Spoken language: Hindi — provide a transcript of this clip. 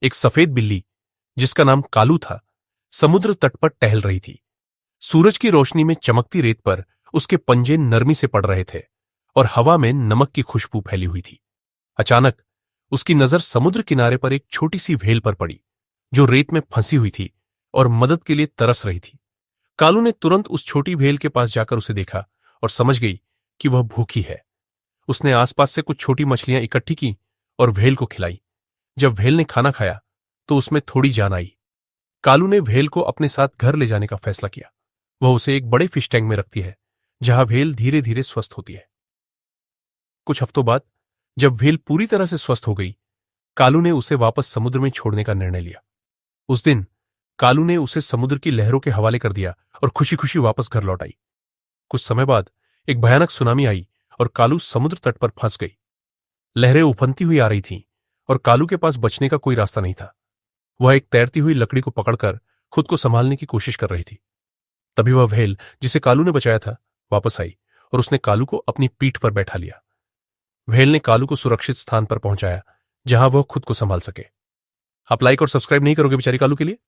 एक सफेद बिल्ली, जिसका नाम कालू था, समुद्र तट पर टहल रही थी। सूरज की रोशनी में चमकती रेत पर उसके पंजे नरमी से पड़ रहे थे और हवा में नमक की खुशबू फैली हुई थी। अचानक उसकी नजर समुद्र किनारे पर एक छोटी सी व्हेल पर पड़ी, जो रेत में फंसी हुई थी और मदद के लिए तरस रही थी। कालू ने तुरंत उस छोटी व्हेल के पास जाकर उसे देखा और समझ गई कि वह भूखी है। उसने आसपास से कुछ छोटी मछलियां इकट्ठी की और व्हेल को खिलाई। जब व्हेल ने खाना खाया तो उसमें थोड़ी जान आई। कालू ने व्हेल को अपने साथ घर ले जाने का फैसला किया। वह उसे एक बड़े फिश टैंक में रखती है, जहां व्हेल धीरे धीरे स्वस्थ होती है। कुछ हफ्तों बाद जब व्हेल पूरी तरह से स्वस्थ हो गई, कालू ने उसे वापस समुद्र में छोड़ने का निर्णय लिया। उस दिन कालू ने उसे समुद्र की लहरों के हवाले कर दिया और खुशी खुशी वापस घर लौट आई। कुछ समय बाद एक भयानक सुनामी आई और कालू समुद्र तट पर फंस गई। लहरें उफनती हुई आ रही थीं और कालू के पास बचने का कोई रास्ता नहीं था। वह एक तैरती हुई लकड़ी को पकड़कर खुद को संभालने की कोशिश कर रही थी। तभी वह व्हेल, जिसे कालू ने बचाया था, वापस आई और उसने कालू को अपनी पीठ पर बैठा लिया। व्हेल ने कालू को सुरक्षित स्थान पर पहुंचाया, जहां वह खुद को संभाल सके। आप लाइक और सब्सक्राइब नहीं करोगे बेचारी कालू के लिए?